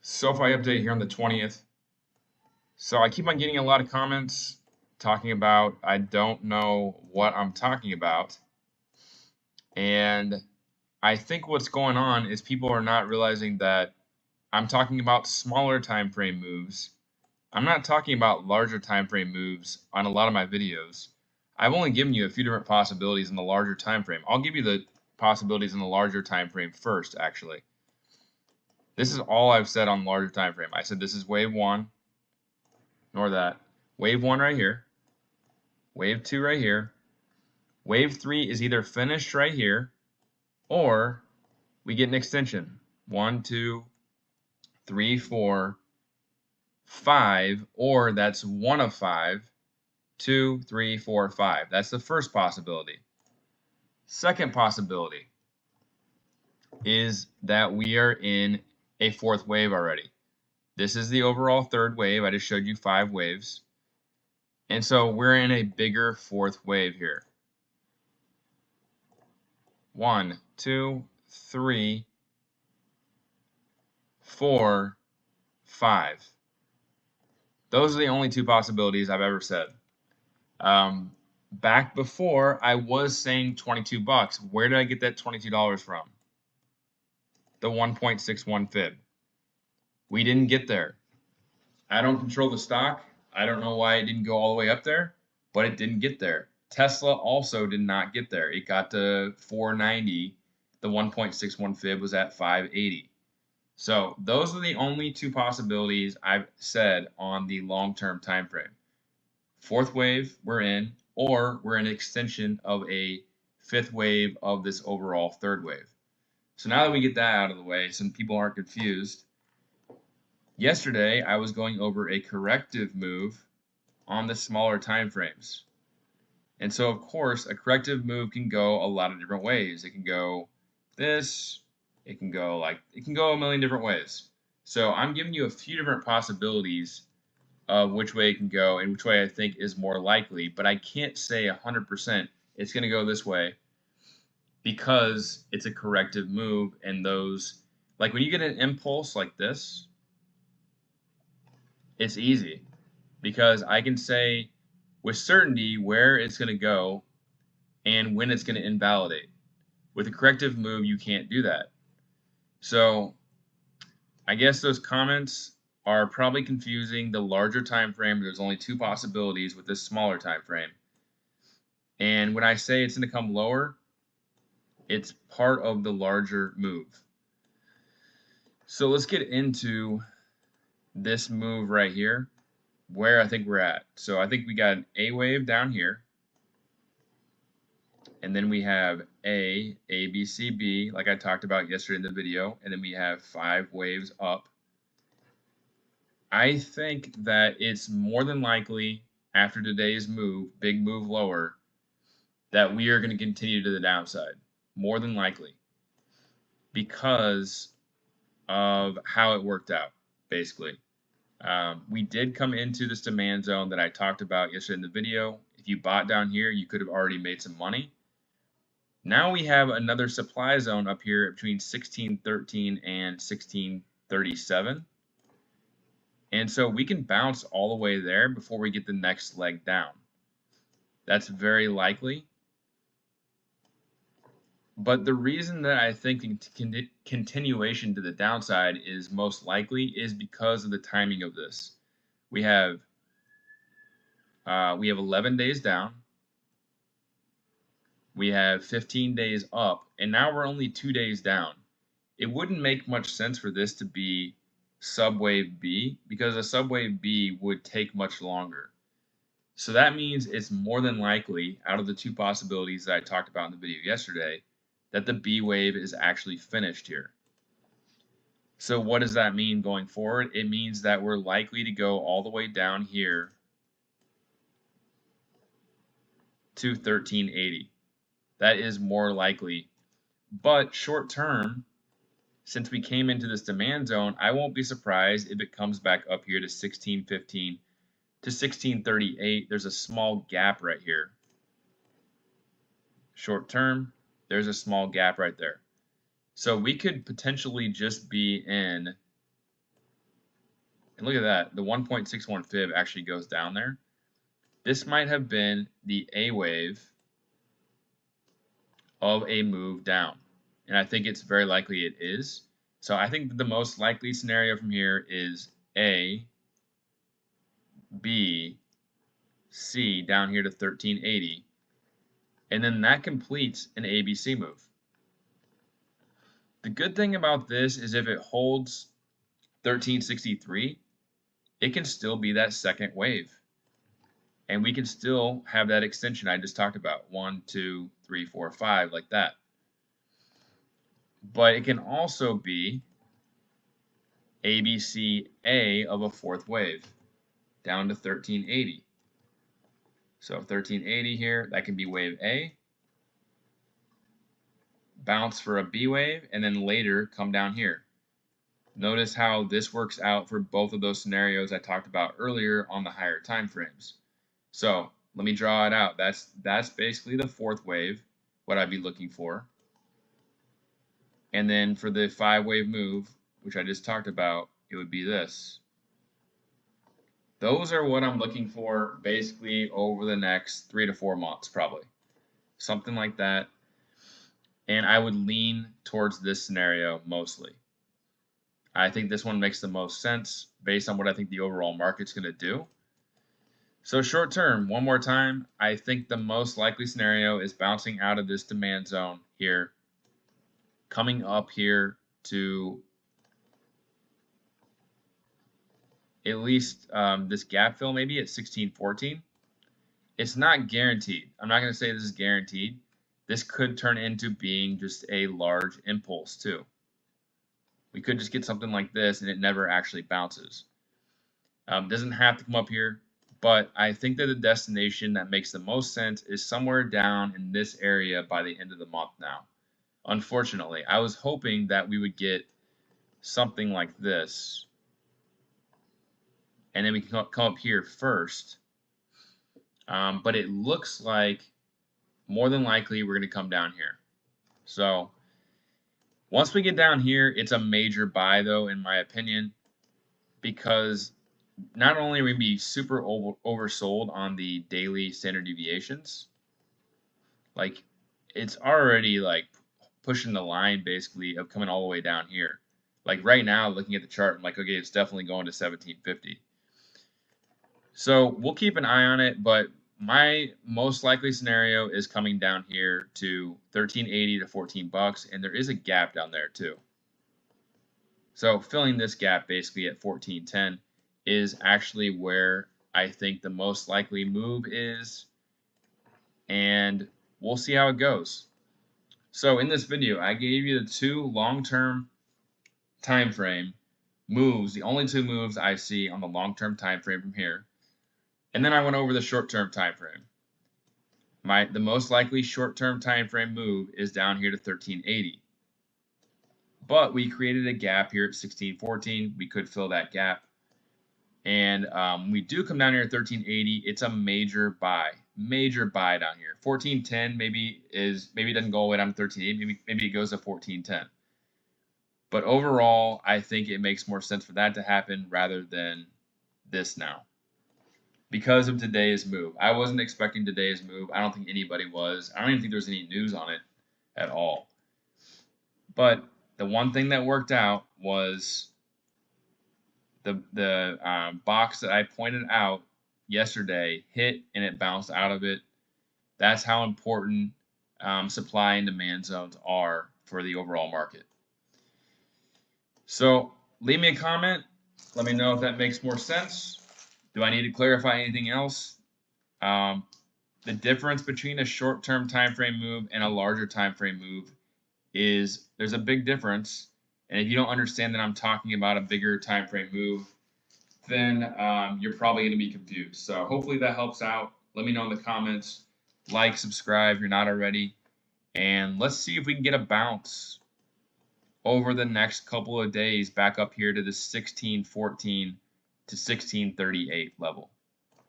SOFI update here on the 20th. So I keep on getting a lot of comments talking about I don't know what I'm talking about. And I think what's going on is people are not realizing that I'm talking about smaller time frame moves. I'm not talking about larger time frame moves on a lot of my videos. I've only given you a few different possibilities in the larger time frame. I'll give you the possibilities in the larger time frame first, actually. This is all I've said on larger time frame. I said this is wave 1. Ignore that. Wave 1 right here. Wave 2 right here. Wave 3 is either finished right here, or we get an extension. 1, 2, 3, 4, 5, or that's one of 5. 2, 3, 4, 5. That's the first possibility. Second possibility is that we are in a fourth wave already. This is the overall third wave. I just showed you 5 waves. And so we're in a bigger fourth wave here. 1, 2, 3, 4, 5. Those are the only 2 possibilities I've ever said. Back before, I was saying 22 bucks. Where did I get that $22 from? The 1.61 fib. We didn't get there. I don't control the stock. I don't know why it didn't go all the way up there, but it didn't get there. Tesla also did not get there. It got to 490. The 1.61 fib was at 580. So those are the only 2 possibilities I've said on the long-term time frame. Fourth wave we're in, or we're in an extension of a 5th wave of this overall third wave. So now that we get that out of the way, some people aren't confused, yesterday I was going over a corrective move on the smaller time frames. And so of course a corrective move can go a lot of different ways. It can go this, it can go a million different ways. So I'm giving you a few different possibilities of which way it can go and which way I think is more likely, but I can't say 100% it's going to go this way because it's a corrective move, and those, like when you get an impulse like this, it's easy because I can say with certainty where it's going to go and when it's going to invalidate. With a corrective move, you can't do that. So I guess those comments are probably confusing the larger time frame. There's only 2 possibilities with this smaller time frame. And when I say it's going to come lower, it's part of the larger move. So let's get into this move right here, where I think we're at. So I think we got an A wave down here. And then we have A, B, C, B, like I talked about yesterday in the video. And then we have 5 waves up. I think that it's more than likely after today's move, big move lower, that we are going to continue to the downside. More than likely. Because of how it worked out, basically. We did come into this demand zone that I talked about yesterday in the video. If you bought down here, you could have already made some money. Now we have another supply zone up here between 1613 and 1637. And so we can bounce all the way there before we get the next leg down. That's very likely. But the reason that I think continuation to the downside is most likely is because of the timing of this. We have 11 days down. We have 15 days up, and now we're only 2 days down. It wouldn't make much sense for this to be subwave B, because a subwave B would take much longer. So that means it's more than likely, out of the 2 possibilities that I talked about in the video yesterday, that the B wave is actually finished here. So what does that mean going forward? It means that we're likely to go all the way down here to 1380. That is more likely. But short term, since we came into this demand zone, I won't be surprised if it comes back up here to 1615 to 1638. There's a small gap right here. Short term, there's a small gap right there. So we could potentially just be in And look at that, the 1.61 fib actually goes down there. This might have been the A wave of a move down. And I think it's very likely it is. So I think the most likely scenario from here is A, B, C down here to 1380. And then that completes an ABC move. The good thing about this is if it holds 1363, it can still be that second wave. And we can still have that extension I just talked about. 1, 2, 3, 4, 5, like that. But it can also be ABCA of a fourth wave down to 1380. So 1380 here, that can be wave A, bounce for a B wave, and then later come down here. Notice how this works out for both of those scenarios I talked about earlier on the higher time frames. So let me draw it out. That's basically the fourth wave, what I'd be looking for. And then for the 5-wave move, which I just talked about, it would be this. Those are what I'm looking for basically over the next 3 to 4 months, probably. Something like that. And I would lean towards this scenario mostly. I think this one makes the most sense based on what I think the overall market's going to do. So short term, one more time, I think the most likely scenario is bouncing out of this demand zone here, coming up here to at least this gap fill maybe at 1614. It's not guaranteed. I'm not going to say this is guaranteed. This could turn into being just a large impulse too. We could just get something like this and it never actually bounces. Doesn't have to come up here, but I think that the destination that makes the most sense is somewhere down in this area by the end of the month now. Unfortunately, I was hoping that we would get something like this, and then we can come up here first. But it looks like more than likely we're going to come down here. So once we get down here, it's a major buy though, in my opinion, because not only are we going to be super oversold on the daily standard deviations, like it's already like pushing the line basically of coming all the way down here. Like right now, looking at the chart, I'm like, okay, it's definitely going to 1750. So we'll keep an eye on it, but my most likely scenario is coming down here to 1380 to 14 bucks, and there is a gap down there too. So filling this gap basically at 1410 is actually where I think the most likely move is, and we'll see how it goes. So in this video, I gave you the 2 long-term time frame moves, the only 2 moves I see on the long-term time frame from here. And then I went over the short-term time frame. The most likely short-term time frame move is down here to 1380. But we created a gap here at 1614. We could fill that gap. And we do come down here at 1380. It's a major buy down here. 1410 maybe it doesn't go all the way down to 1380. Maybe it goes to 1410. But overall, I think it makes more sense for that to happen rather than this now, because of today's move. I wasn't expecting today's move. I don't think anybody was. I don't even think there's any news on it at all. But the one thing that worked out was the box that I pointed out yesterday hit and it bounced out of it. That's how important supply and demand zones are for the overall market. So leave me a comment. Let me know if that makes more sense. Do I need to clarify anything else? The difference between a short-term time frame move and a larger time frame move is there's a big difference. And if you don't understand that I'm talking about a bigger time frame move, then you're probably going to be confused. So hopefully that helps out. Let me know in the comments. Like, subscribe if you're not already. And let's see if we can get a bounce over the next couple of days back up here to the 1614 to 1638 level.